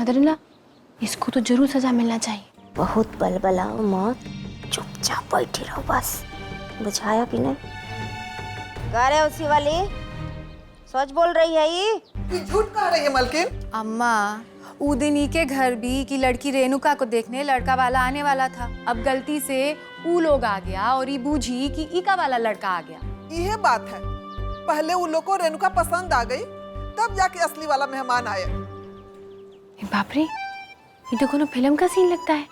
Mother-in-law, इसको तो जरूर सजा मिलना चाहिए। बहुत बलबलाओ मत, चुपचाप बैठी रहो बस। बुझाया कि नहीं? कह रहे उसी वाली सच बोल रही है ये झूठ कह रही है मालकिन। अम्मा, उ दिन ई के घर भी कि लड़की रेणुका को देखने लड़का वाला आने वाला था। अब गलती से ऊ लोग आ गया और ई बूझी कि ईका वाला लड़का आ गया। यह बात है, पहले उन लोग को रेणुका पसंद आ गई, तब जाके असली वाला मेहमान आया। बाप रे, ये तो कोनो फिल्म का सीन लगता है।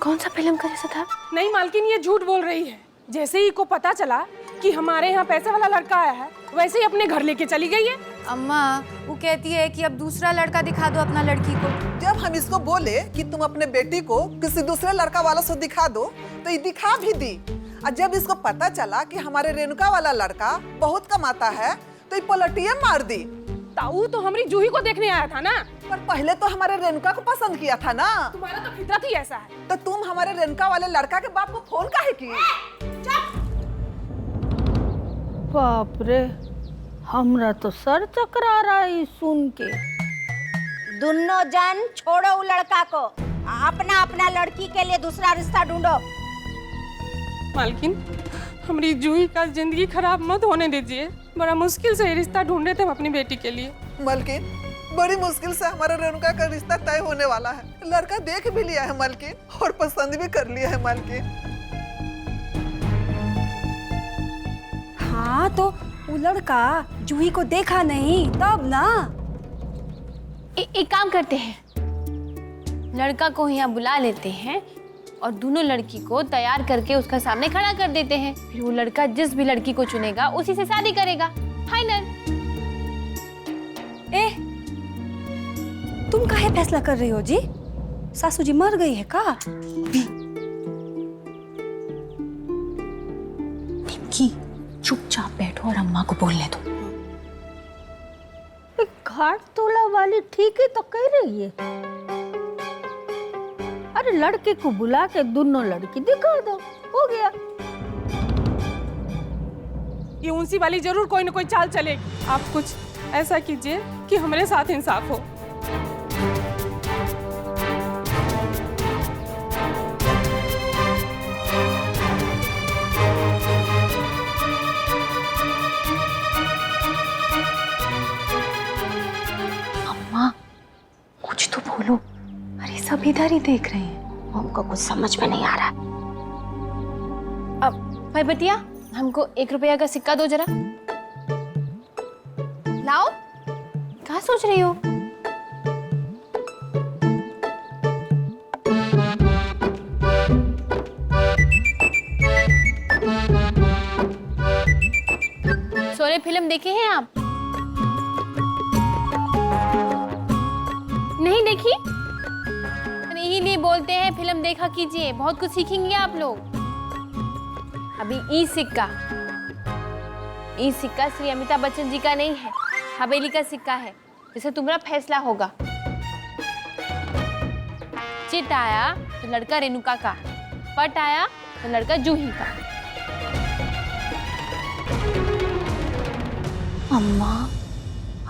कौन सा फिल्म का जैसा था? नहीं मालकिन, ये झूठ बोल रही है। जैसे ही को पता चला कि हमारे यहाँ पैसे वाला लड़का आया है, वैसे ही अपने घर लेके चली गई है। अम्मा, वो कहती है कि अब दूसरा लड़का दिखा दो अपना लड़की को। जब हम इसको बोले कि तुम अपने बेटी को किसी दूसरे लड़का वाला से दिखा दो, तो ये दिखा भी दी। और जब इसको पता चला कि हमारे रेणुका वाला लड़का बहुत कमाता है, तो ये पलटिया मार दी। ताऊ तो हमारी जूही को देखने आया था ना। पर पहले तो हमारे रेणुका को पसंद किया था ना। तुम्हारा तो फितरत ही ऐसा है। तो तुम हमारे रेणुका वाले लड़का के बाप को फोन काहे की? बाप रे, हमरा तो सर चकरा रहा है सुन के। दोनों जन छोड़ो उ लड़का को, अपना अपना लड़की के लिए दूसरा रिश्ता ढूंढो। मालकिन, हमारी जूही का जिंदगी खराब मत होने दीजिए। बड़ा मुश्किल से ये रिश्ता ढूंढे थे हम अपनी बेटी के लिए। मालकिन, बड़ी मुश्किल से हमारे रेणुका का रिश्ता तय होने वाला है। लड़का देख भी लिया है मालकिन, और पसंद भी कर लिया है मालकिन। हाँ, तो वो लड़का जूही को देखा नहीं तब ना। एक काम करते हैं, लड़का को यहाँ बुला लेते हैं और दोनों लड़की को तैयार करके उसका सामने खड़ा कर देते हैं। फिर वो लड़का जिस भी लड़की को चुनेगा उसी से शादी करेगा। फाइनल। तुम काहे फैसला कर रही हो जी? सासू जी मर गई है का? निमकी, चुपचाप बैठो और अम्मा को बोलने दो। घाट तोला वाली ठीक ही तो कह रही है। अरे लड़के को बुला के दोनों लड़की दिखा दो, हो गया। ये उनसी वाली जरूर कोई न कोई चाल चलेगी। आप कुछ ऐसा कीजिए कि हमारे साथ इंसाफ हो। अम्मा, कुछ तो बोलो। अरे सब इधर ही देख रहे हैं। हमको कुछ समझ में नहीं आ रहा। अब भाई बतिया, हमको 1 रुपया का सिक्का दो जरा। लाओ। क्या सोच रही हो? शोले फिल्म देखे हैं आप? नहीं देखी? इसीलिए बोलते हैं फिल्म देखा कीजिए, बहुत कुछ सीखेंगे आप लोग। अभी ई सिक्का श्री अमिताभ बच्चन जी का नहीं है, हवेली का सिक्का है, जिससे तुम्हारा फैसला होगा। चिट आया तो लड़का रेणुका का, पट आया तो लड़का जूही का। अम्मा,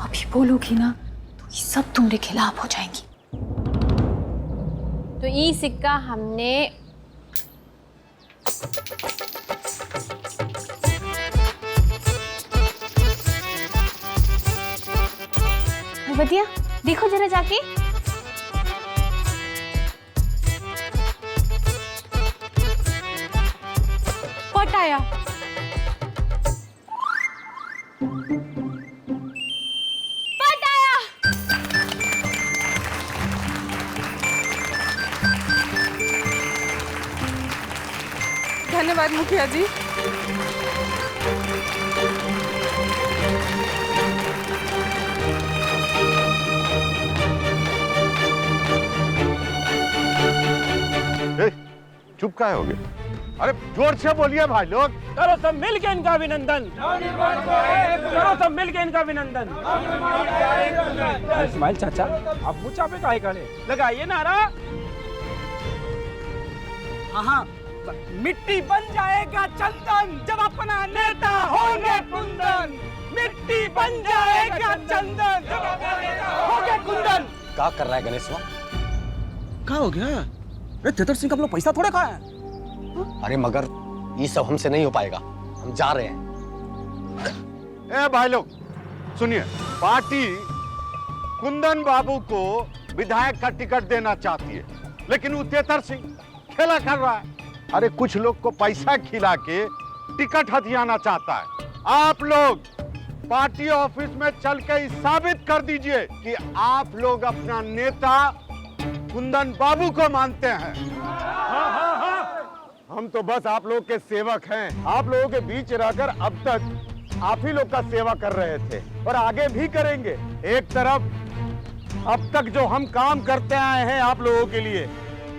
अभी बोलोगी ना तो ये सब तुम्हारे खिलाफ हो जाएंगी। तो ये सिक्का हमने बतिया देखो जरा जाके। पट आया। पट आया। धन्यवाद मुखिया जी। चुप काहे हो गए? अरे जोर से बोलिए भाई लोग। करो सब मिल के इनका अभिनंदन। करो सब मिल के इनका अभिनंदन। इस्माइल चाचा, आप मुँह चापे काहे खड़े? लगाइए नारा। हाँ, मिट्टी बन जाएगा चंदन जब अपना नेता होंगे कुंदन। मिट्टी बन जाएगा चंदन जब अपना नेता होंगे कुंदन। क्या कर रहा है गणेशवा? क्या हो गया? अरे तेतर सिंह का अपना पैसा थोड़े खाया है। अरे मगर ये सब हमसे नहीं हो पाएगा, हम जा रहे हैं। ए भाई लोग सुनिए, पार्टी कुंदन बाबू को विधायक का टिकट देना चाहती है, लेकिन वो तेतर सिंह खेला कर रहा है। अरे कुछ लोग को पैसा खिला के टिकट हथियाना चाहता है। आप लोग पार्टी ऑफिस में चल के साबित कर दीजिए कि आप लोग अपना नेता कुंदन बाबू को मानते हैं। हम तो बस आप लोग के सेवक हैं। आप लोगों के बीच रहकर अब तक आप ही लोग का सेवा कर रहे थे और आगे भी करेंगे। एक तरफ अब तक जो हम काम करते आए हैं आप लोगों के लिए,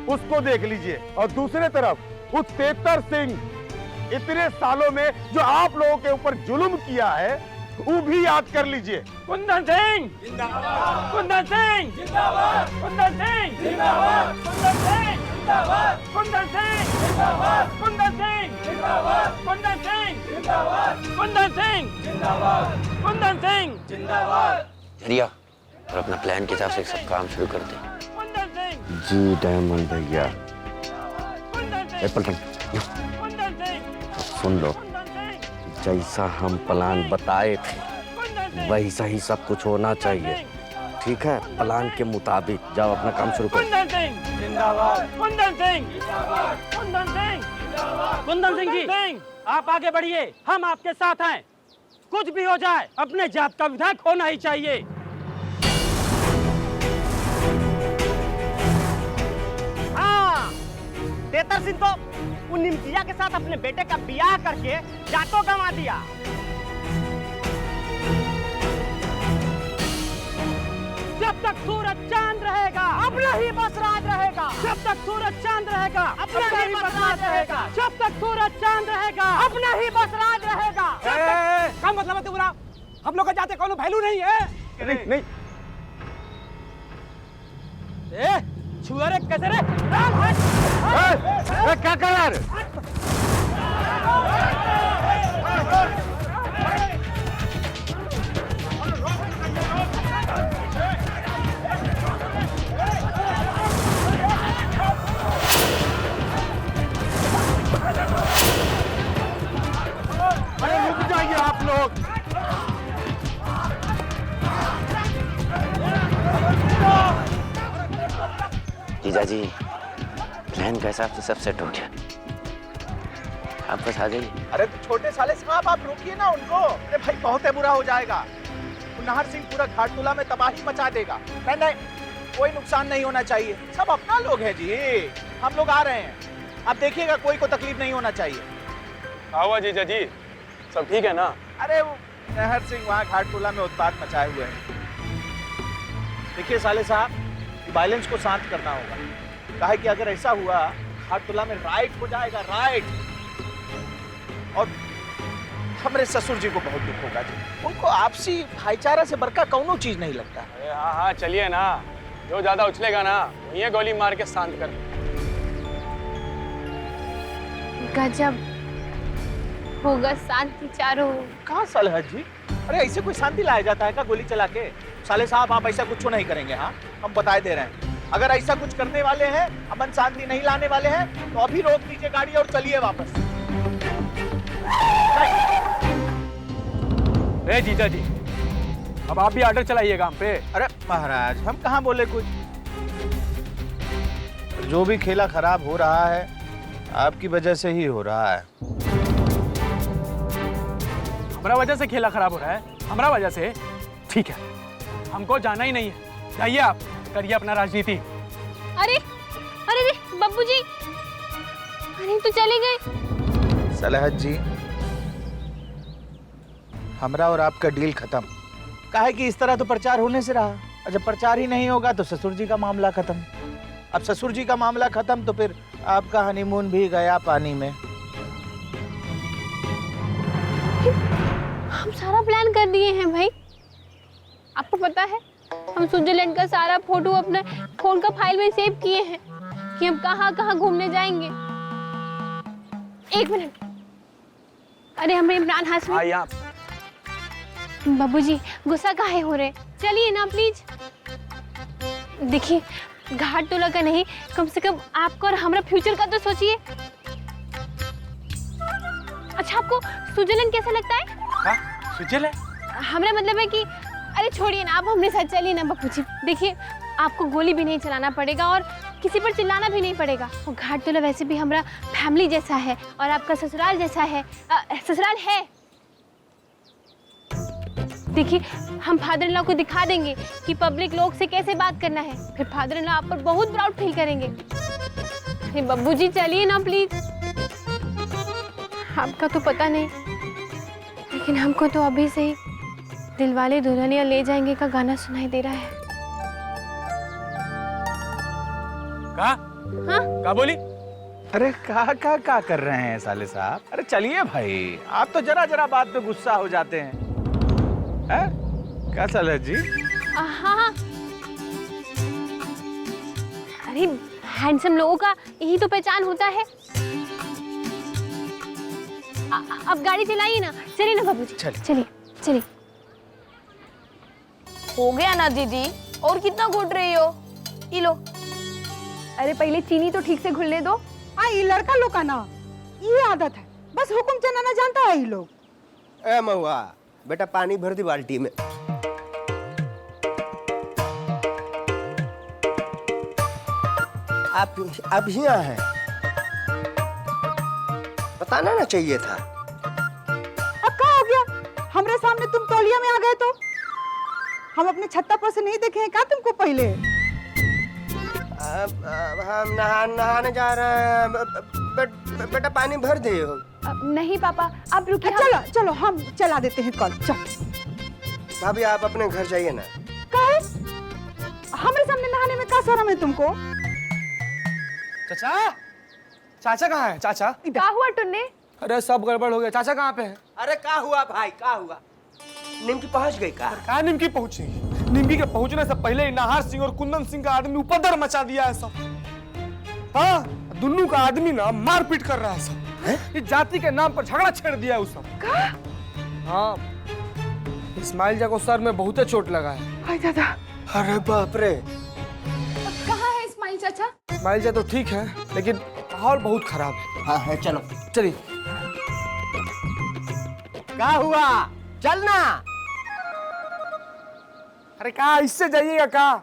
उसको देख लीजिए, और दूसरे तरफ उस तेतर सिंह इतने सालों में जो आप लोगों के ऊपर जुल्म किया है, वो भी याद कर लीजिए। कुंदन सिंह जिंदाबाद, कुंदन सिंह जिंदाबाद, कुंदन सिंह जिंदाबाद, कुंदन सिंह जिंदाबाद, कुंदन सिंह जिंदाबाद, कुंदन सिंह जिंदाबाद, कुंदन सिंह जिंदाबाद, कुंदन सिंह जिंदाबाद, कुंदन सिंह जिंदाबाद। रिया, और अपना प्लान के हिसाब से सब काम शुरू कर दे। कुंदन सिंह जी डायमंड भैया। कुंदन सिंह, एप्पल कुंदन सिंह, सुन लो, कुंदन सिंह, जैसा हम प्लान बताए थे कुंदन सिंह, वैसा ही सब कुछ होना चाहिए, ठीक है? प्लान के मुताबिक जाओ, अपना काम शुरू करो। कुंदन सिंह जिंदाबाद, कुंदन सिंह जिंदाबाद, कुंदन सिंह जिंदाबाद, कुंदन सिंह जी आप आगे बढ़िए, हम आपके साथ हैं। कुछ भी हो जाए अपने जात का विधायक होना ही चाहिए। हाँ, तेतर सिंह तो उन निमतिया के साथ अपने बेटे का ब्याह करके जातो गंवा दिया। जब तक सूरज चांद रहेगा अपना ही बस राज रहेगा। जब तक सूरज चांद रहेगा अपना ही बस राज रहेगा। जब तक सूरज चांद रहेगा अपना ही बस राज रहेगा। क्या मतलब है तुम्हारा? हम लोग का जाते कौन वैल्यू नहीं है? नहीं। छुआ रे कैसे रे? क्या कर रहा है? अरे रुक जाइए आप लोग। जीजा जी, प्लान के हिसाब से सब सेट हो गया, आप बस आ जाइए। अरे तो छोटे साले साहब आप रोकिए ना उनको। अरे भाई बहुत है, बुरा हो जाएगा। नहर सिंह पूरा घाटतुला में तबाही मचा देगा। नहीं, कोई नुकसान नहीं होना चाहिए, सब अपना लोग है जी। हम लोग आ रहे हैं, आप देखिएगा कोई को तकलीफ नहीं होना चाहिए। आवा जीजा जी, सब ठीक है ना? अरे वो नहर सिंह वहाँ घाटतुला में उत्पात मचाए हुए हैं। देखिए साले साहब, वायलेंस को शांत करना होगा। कहा कि अगर ऐसा हुआ घाटतुला में राइट हो जाएगा, राइट। और हमारे ससुर जी को बहुत दुख होगा जी। उनको आपसी भाईचारा से बड़का कौनो चीज नहीं लगता। अरे हाँ चलिए ना, जो ज्यादा उछलेगा ना वहीं गोली मार के शांत कर। गजब होगा शांति चारों। कहाँ साले जी? अरे ऐसे कोई शांति लाया जाता है क्या गोली चला के? साले साहब आप ऐसा कुछ नहीं करेंगे। हाँ, हम बताए दे रहे हैं। अगर ऐसा कुछ करने वाले हैं, अमन शांति नहीं लाने वाले हैं, तो अभी रोक लीजिए गाड़ी और चलिए वापस। ए जीजा जी, अब आप भी ऑर्डर चलाइए काम पे। अरे महाराज, हम कहाँ बोले कुछ। जो भी खेला खराब हो रहा है आपकी वजह से ही हो रहा है। हमारा वजह से खेला खराब हो रहा है? हमारा वजह से? ठीक है, हमको जाना ही नहीं है। जाइए आप, करिए अपना राजनीति। अरे अरे रे बब्बू जी, अरे तो चले गए। सलहत जी, हमरा और आपका डील खत्म। काहे कि इस तरह तो प्रचार होने से रहा, और जब प्रचार ही नहीं होगा तो ससुर जी का मामला खत्म। अब ससुर जी का मामला खत्म तो फिर आपका हनीमून भी गया पानी में। हम सारा प्लान कर दिए हैं भाई। आपको पता है, हम स्विट्जरलैंड का सारा फोटो अपने फोन का फाइल में सेव किए हैं कि हम कहाँ कहाँ घूमने जाएंगे। एक मिनट, अरे हमें इमरान हाशमी। बब्बू जी गुस्सा काहे हो रहे? चलिए ना प्लीज। देखिए, घाट टोला का नहीं, कम से कम आपका और हमारा फ्यूचर का तो सोचिए। अच्छा, आपको स्विट्जरलैंड कैसा लगता है? हाँ, स्विट्जरलैंड? हमारा मतलब है कि अरे छोड़िए ना, आप हमरे साथ चलिए ना बापू जी। देखिए, आपको गोली भी नहीं चलाना पड़ेगा और किसी पर चिल्लाना भी नहीं पड़ेगा। और घाट टोला वैसे भी हमारा फैमिली जैसा है और आपका ससुराल जैसा है। ससुराल है। देखिए, हम फादर इन लॉ को दिखा देंगे कि पब्लिक लोग से कैसे बात करना है। फिर फादर इन लॉ आप पर बहुत प्राउड फील करेंगे। अरे बब्बू जी चलिए ना प्लीज। आपका तो पता नहीं, लेकिन हमको तो अभी से ही दिलवाले दुल्हनिया ले जाएंगे का गाना सुनाई दे रहा है। कहा? हाँ? क्या बोली? अरे क्या कर रहे हैं साले साहब? अरे चलिए भाई, आप तो जरा जरा बात पे गुस्सा हो जाते हैं। क्या चल है जी? हाँ। अरे हैंडसम लोगों का यही तो पहचान होता है। अब गाड़ी चलाइए ना। चलिए ना बाबू जी, चलिए। हो गया ना दीदी, और कितना घुट रही हो? ये लो। अरे पहले चीनी तो ठीक से घुलने दो। ये लड़का लोग का ना ये आदत है, बस हुक्म चलाना जानता है ये लोग। ए महुआ, बेटा पानी भर दी बाल्टी में। आप यहाँ हैं? बताना ना चाहिए था। अब क्या हो गया? हमारे सामने तुम तौलिया में आ गए तो हम अपने छत्ता पर से नहीं देखे हैं क्या तुमको पहले? हम नहाने जा रहे हैं। बेटा पानी भर दे। नहीं पापा, आप रुकिए। चलो हम चला देते हैं कल। चल भाभी, आप अपने घर जाइए ना। काहे? हमारे सामने नहाने में क्या शर्म है तुमको? चाचा कहाँ है? चाचा क्या हुआ टुन्ने? अरे सब गड़बड़ हो गया। चाचा कहाँ पे है? अरे क्या हुआ भाई, क्या हुआ? निमकी पहुंच गई का? कहाँ निमकी पहुंची? निमकी के पहुंचने से पहले ही नाहर सिंह और कुंदन सिंह का आदमी उपद्रव मचा दिया है सब। हाँ, दोनों का आदमी ना मारपीट कर रहा है सब। इस जाति के नाम पर झगड़ा छेड़ दिया है उस सब। हाँ, इस्माइल जा को सर में बहुत चोट लगा है। दादा, अरे बाप रे। कहाँ है इस्माइल चाचा? इस्माइल जा तो ठीक है, लेकिन माहौल बहुत खराब है। हाँ है, चलो चलिए। क्या हुआ? चलना। अरे कहा इससे जाइएगा कहा?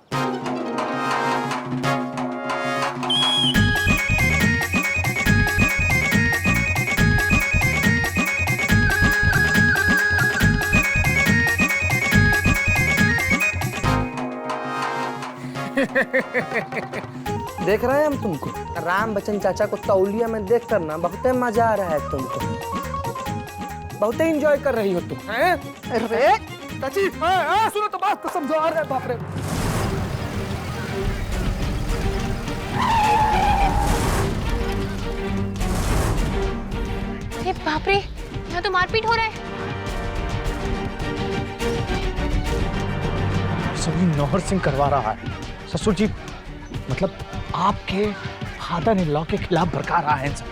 देख रहे हैं हम तुमको। राम बच्चन चाचा को तौलिया में देख कर ना बहुत मजा आ रहा है तुमको। बहुत एंजॉय कर रही हो तुम। अरे चाची, सुनो तो बात, कसम जो आ रहा है। बाप रे। अरे बाप रे, यहाँ तो मारपीट हो रहा है। सभी नौहर सिंह करवा रहा है। ससुर जी, मतलब आपके फादर इन लॉ के खिलाफ भड़का रहा है सब।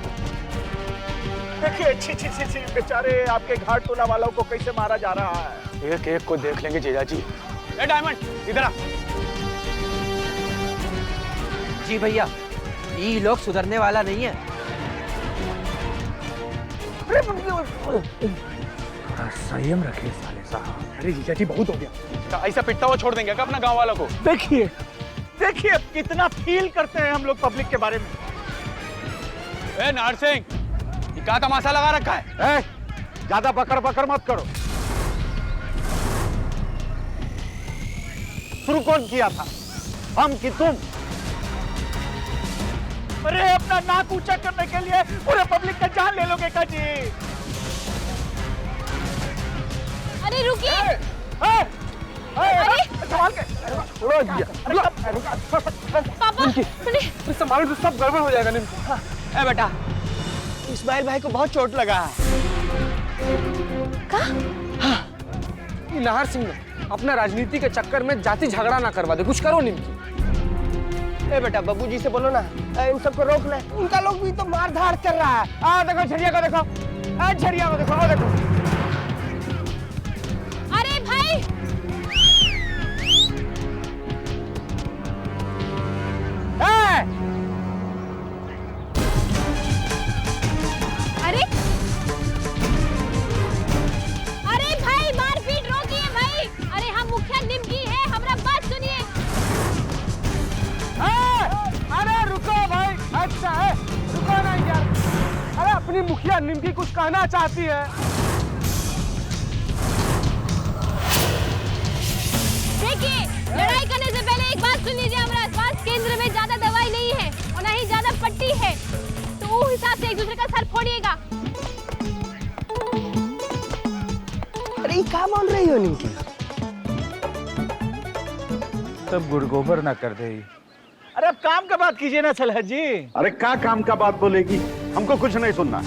देखिए, छी बेचारे आपके घाट टोला वालों को कैसे मारा जा रहा है। एक एक को देख लेंगे जीजा जी। ए डायमंड, इधर आ। जी भैया, ये लोग सुधरने वाला नहीं है। संयम रखिए साले साहब। अरे जीजा जी, बहुत हो गया। ऐसा पिटता हुआ छोड़ देंगे क्या अपना गांव वालों को? देखिए कितना फील करते हैं हम लोग पब्लिक के बारे में। ए नाहर सिंह, ये क्या तमाशा लगा रखा है? ज्यादा बकर बकर मत करो। शुरू कौन किया था, हम कि तुम? अरे अपना नाक ऊंचा करने के लिए पूरे पब्लिक का जान ले लोगे क्या जी? अरे रुकिए। संभाल के छोड़ो भैया। पापा, संभालो तो सब गड़बड़ हो जाएगा। निम्की, ए बेटा, इस्माइल भाई को बहुत चोट लगा है। ये नाहर सिंह ने अपना राजनीति के चक्कर में जाति झगड़ा ना करवा दे। कुछ करो निम्की। ए बेटा, बाबू जी से बोलो ना, इन सबको रोक ले। उनका लोग भी तो मार धाड़ कर रहा है। देखो झरिया को देखो, झरिया को देखो, देखो। अरे भाई, अपनी मुखिया निमकी कुछ कहना चाहती है। देखिए, लड़ाई करने से पहले एक बात सुन लीजिए। हमारे स्वास्थ्य केंद्र में ज्यादा दवाई नहीं है और ना ही ज्यादा पट्टी है, तो उस हिसाब से एक दूसरे का सर फोड़िएगा। अरे क्या बोल रही हो निमकी? तब गुड़गोबर ना कर दे। अरे अब काम का बात कीजिए ना सलहद जी। अरे क्या काम का बात बोलेगी, हमको कुछ नहीं सुनना।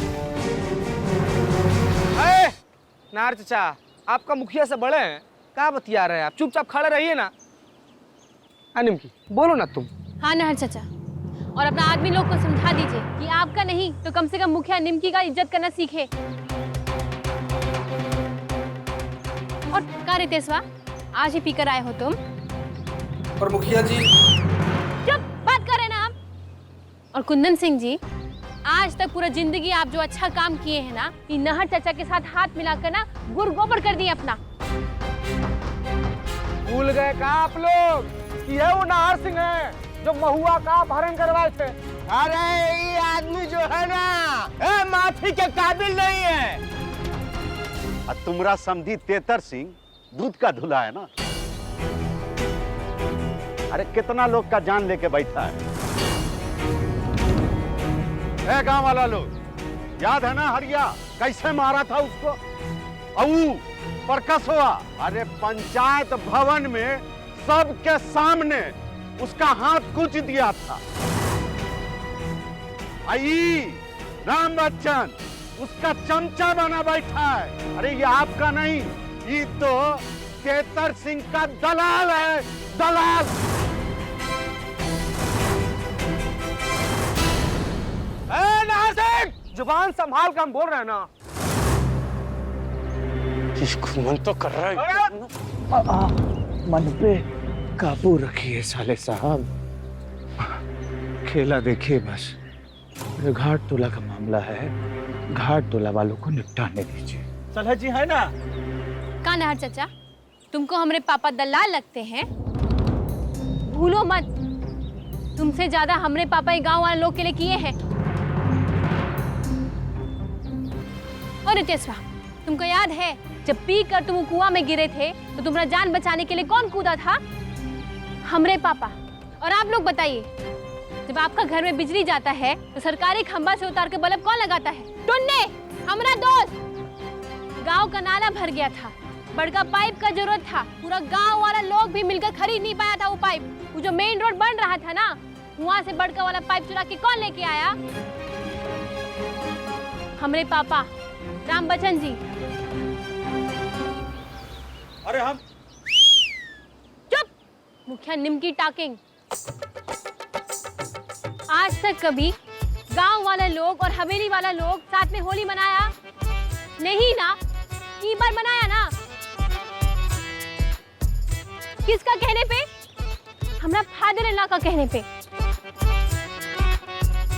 नार चाचा, आपका मुखिया से बड़े हैं, क्या बतिया रहे हैं आप? चुपचाप खड़े रहिए ना। निमकी बोलो ना तुम। हाँ नहर चाचा, और अपना आदमी लोग को समझा दीजिए कि आपका नहीं तो कम से कम मुखिया निमकी का इज्जत करना सीखे। और का रितेशवा, आज ही पीकर आए हो तुम? और मुखिया जी चुप, बात कर रहे ना आप। और कुंदन सिंह जी, आज तक पूरा जिंदगी आप जो अच्छा काम किए हैं ना, ये नहर चाचा के साथ हाथ मिलाकर ना गुड़ गोबर कर दिए अपना। भूल गए का आप लोग कि ये वो नाहर सिंह है जो महुआ का अपहरण करवाए थे? अरे ये आदमी जो है ना, माफी के काबिल नहीं है। तुम्हारा समधी तेतर सिंह दूध का धुला है ना। अरे कितना लोग का जान लेके बैठा है। गांव वाला लोग, याद है ना हरिया कैसे मारा था उसको? परकस हुआ। अरे पंचायत भवन में सबके सामने उसका हाथ कुच दिया था। आई राम बच्चन उसका चमचा बना बैठा है। अरे ये आपका नहीं, ये तो तेतर सिंह का दलाल है, दलाल। नाहर सिंह, जुबान संभाल कर हम बोल रहे हैं ना। इसको मन तो कर रहा है। मन पे काबू रखिए साले साहब, खेला देखिए बस। घाट तोला का मामला है, घाट तोला वालों को निपटाने दीजिए। सलहद जी है ना? का नहर चाचा, तुमको हमारे पापा दलाल लगते हैं? भूलो मत, तुमसे ज्यादा हमारे पापा ये गांव वाले लोग के लिए किए हैं। और रितेशवा, तुमको याद है जब पी कर तुम कुआं में गिरे थे तो तुम्हारा जान बचाने के लिए कौन कूदा था? हमरे पापा। और आप लोग बताइए, जब आपका घर में बिजली जाता है तो सरकारी खंबा से उतार के बल्ब कौन लगाता है? टुन्ने, हमारा दोस्त। गांव का नाला भर गया था, बड़का पाइप का जरूरत था, पूरा गांव वाला लोग भी मिलकर खरीद नहीं पाया था वो पाइप। वो जो मेन रोड बन रहा था ना, वहां से बड़का वाला पाइप चुरा के कौन लेके आया? हमरे पापा राम बच्चन जी। अरे हम चुप, मुखिया निमकी टाकिंग। आज तक कभी गांव वाले लोग और हवेली वाला लोग साथ में होली मनाया नहीं ना? की बार मनाया ना? किसका कहने पे? हमारा फादर इन लॉ का कहने पे।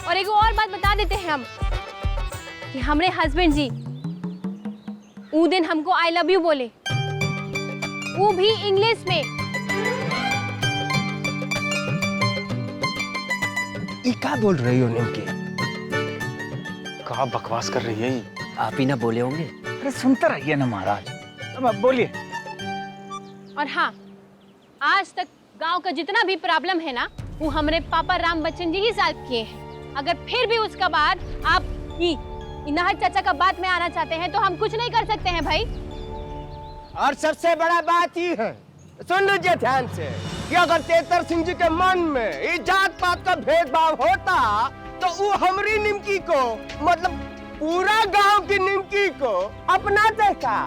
और एक और बात बता देते हैं हम कि हमारे हस्बैंड जी वो दिन हमको आई लव यू बोले, वो भी इंग्लिश में। ये क्या बोल रही हो निमकी? कहाँ बकवास कर रही है? आप ही ना बोले होंगे। अरे सुनते रहिए ना महाराज, अब बोलिए। और हाँ, आज तक गांव का जितना भी प्रॉब्लम है ना, वो हमारे पापा राम बच्चन जी ही सॉल्व किए हैं। अगर फिर भी उसका बाद आप नहर चाचा का बात में आना चाहते हैं तो हम कुछ नहीं कर सकते हैं भाई। और सबसे बड़ा बात ये है, सुन लीजिए ध्यान से, कि अगर तेतर सिंह जी के मन में ये जात पात का भेदभाव होता तो वो हमारी निमकी को, मतलब पूरा गांव की निमकी को अपनाते था।